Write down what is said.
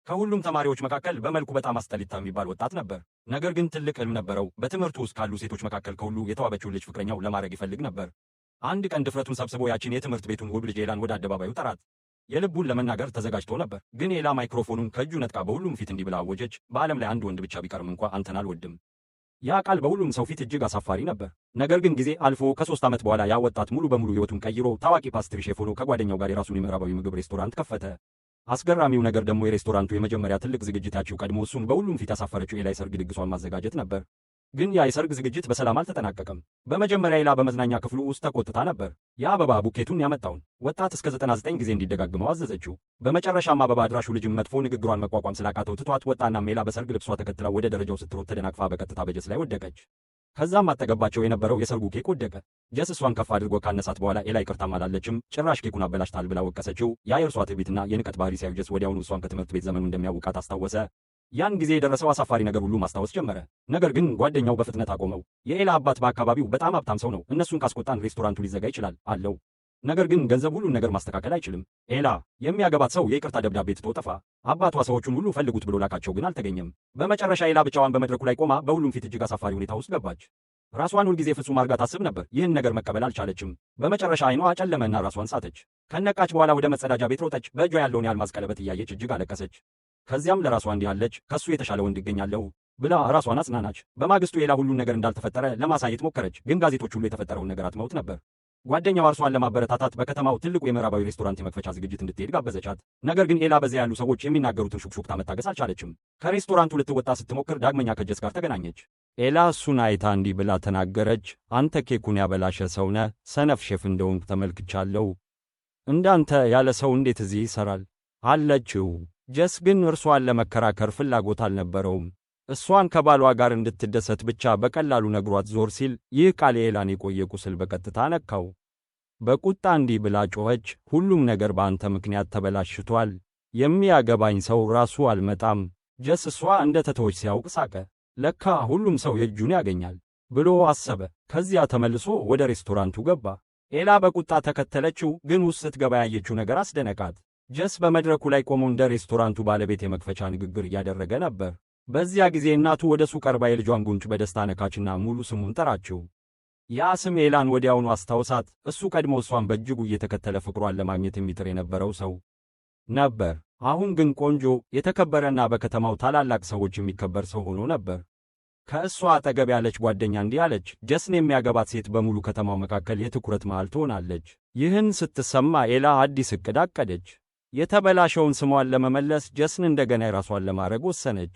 ከሁሉም ተማሪዎች መካከል በመልኩ በጣም አስጠሊታ የሚባል ወጣት ነበር። ነገር ግን ትልቅ ህልም ነበረው። በትምህርቱ ውስጥ ካሉ ሴቶች መካከል ከሁሉ የተዋበችውን ልጅ ፍቅረኛው ለማድረግ ይፈልግ ነበር። አንድ ቀን ድፍረቱን ሰብስቦ ያችን የትምህርት ቤቱን ውብ ልጅ ኤላን ወደ አደባባዩ ጠራት። የልቡን ለመናገር ተዘጋጅቶ ነበር። ግን ኤላ ማይክሮፎኑን ከእጁ ነጥቃ በሁሉም ፊት እንዲህ ብላ አወጀች። በዓለም ላይ አንድ ወንድ ብቻ ቢቀርም እንኳ አንተን አልወድም። ያ ቃል በሁሉም ሰው ፊት እጅግ አሳፋሪ ነበር። ነገር ግን ጊዜ አልፎ ከ3 ዓመት በኋላ ያ ወጣት ሙሉ በሙሉ ህይወቱን ቀይሮ ታዋቂ ፓስትሪ ሼፍ ሆኖ ከጓደኛው ጋር የራሱን የምዕራባዊ ምግብ ሬስቶራንት ከፈተ። አስገራሚው ነገር ደግሞ የሬስቶራንቱ የመጀመሪያ ትልቅ ዝግጅት ያቺው ቀድሞ እሱን በሁሉም ፊት ያሳፈረችው ኤላ የሰርግ ድግሷን ማዘጋጀት ነበር። ግን ያ የሰርግ ዝግጅት በሰላም አልተጠናቀቀም። በመጀመሪያ ኤላ በመዝናኛ ክፍሉ ውስጥ ተቆጥታ ነበር። የአበባ ቡኬቱን ያመጣውን ወጣት እስከ 99 ጊዜ እንዲደጋግመው አዘዘችው። በመጨረሻም አበባ አድራሹ ልጅም መጥፎ ንግግሯን መቋቋም ስላቃተው ትቷት ወጣና ኤላ በሰርግ ልብሷ ተከትላ ወደ ደረጃው ስትሮጥ ተደናቅፋ በቀጥታ በጀስ ላይ ወደቀች። ከዛም አጠገባቸው የነበረው የሰርጉ ኬክ ወደቀ። ጀስ እሷን ከፍ አድርጎ ካነሳት በኋላ ኤላ ይቅርታም አላለችም። ጭራሽ ኬኩን አበላሽታል ብላ ወቀሰችው። ያ የእርሷ ትዕቢትና የንቀት ባህሪ ሲያዩ ጀስ ወዲያውኑ እሷን ከትምህርት ቤት ዘመኑ እንደሚያውቃት አስታወሰ። ያን ጊዜ የደረሰው አሳፋሪ ነገር ሁሉ ማስታወስ ጀመረ። ነገር ግን ጓደኛው በፍጥነት አቆመው። የኤላ አባት በአካባቢው በጣም ሀብታም ሰው ነው። እነሱን ካስቆጣን ሬስቶራንቱ ሊዘጋ ይችላል አለው። ነገር ግን ገንዘብ ሁሉን ነገር ማስተካከል አይችልም። ኤላ የሚያገባት ሰው የይቅርታ ደብዳቤ ትቶ ጠፋ። አባቷ ሰዎቹን ሁሉ ፈልጉት ብሎ ላካቸው፣ ግን አልተገኘም። በመጨረሻ ኤላ ብቻዋን በመድረኩ ላይ ቆማ በሁሉም ፊት እጅግ አሳፋሪ ሁኔታ ውስጥ ገባች። ራሷን ሁልጊዜ ፍጹም አድርጋ ታስብ ነበር። ይህን ነገር መቀበል አልቻለችም። በመጨረሻ አይኗ ጨለመና ራሷን ሳተች። ከነቃች በኋላ ወደ መጸዳጃ ቤት ሮጠች። በእጇ ያለውን የአልማዝ ቀለበት እያየች እጅግ አለቀሰች። ከዚያም ለራሷ እንዲህ አለች፣ ከሱ የተሻለ ወንድ ይገኛለሁ ብላ ራሷን አጽናናች። በማግስቱ ኤላ ሁሉን ነገር እንዳልተፈጠረ ለማሳየት ሞከረች፣ ግን ጋዜጦች ሁሉ የተፈጠረውን ነገር አትመውት ነበር። ጓደኛዋ እርሷን ለማበረታታት በከተማው ትልቁ የምዕራባዊ ሬስቶራንት የመክፈቻ ዝግጅት እንድትሄድ ጋበዘቻት። ነገር ግን ኤላ በዚያ ያሉ ሰዎች የሚናገሩትን ሹክሹክታ መታገስ አልቻለችም። ከሬስቶራንቱ ልትወጣ ስትሞክር ዳግመኛ ከጀስ ጋር ተገናኘች። ኤላ እሱን አይታ እንዲህ ብላ ተናገረች፣ አንተ ኬኩን ያበላሸ ሰው ነህ፣ ሰነፍ ሼፍ እንደሆንክ ተመልክቻለሁ። እንዳንተ ያለ ሰው እንዴት እዚህ ይሰራል አለችው። ጀስ ግን እርሷን ለመከራከር ፍላጎት አልነበረውም። እሷን ከባሏ ጋር እንድትደሰት ብቻ በቀላሉ ነግሯት ዞር ሲል ይህ ቃል የኤላን የቆየ ቁስል በቀጥታ ነካው። በቁጣ እንዲህ ብላ ጮኸች፣ ሁሉም ነገር በአንተ ምክንያት ተበላሽቷል። የሚያገባኝ ሰው ራሱ አልመጣም። ጀስ እሷ እንደ ተተወች ሲያውቅ ሳቀ። ለካ ሁሉም ሰው የእጁን ያገኛል ብሎ አሰበ። ከዚያ ተመልሶ ወደ ሬስቶራንቱ ገባ። ኤላ በቁጣ ተከተለችው፣ ግን ውስጥ ስትገባ ያየችው ነገር አስደነቃት። ጀስ በመድረኩ ላይ ቆሞ እንደ ሬስቶራንቱ ባለቤት የመክፈቻ ንግግር እያደረገ ነበር። በዚያ ጊዜ እናቱ ወደ እሱ ቀርባ የልጇን ጉንጭ በደስታ ነካችና ሙሉ ስሙን ጠራችው። ያ ስም ኤላን ወዲያውኑ አስታውሳት። እሱ ቀድሞ እሷን በእጅጉ እየተከተለ ፍቅሯን ለማግኘት የሚጥር የነበረው ሰው ነበር። አሁን ግን ቆንጆ፣ የተከበረና በከተማው ታላላቅ ሰዎች የሚከበር ሰው ሆኖ ነበር። ከእሷ አጠገብ ያለች ጓደኛ እንዲህ አለች፣ ጀስን የሚያገባት ሴት በሙሉ ከተማው መካከል የትኩረት መሃል ትሆናለች። ይህን ስትሰማ ኤላ አዲስ ዕቅድ አቀደች። የተበላሸውን ስሟን ለመመለስ ጀስን እንደገና የራሷን ለማድረግ ወሰነች።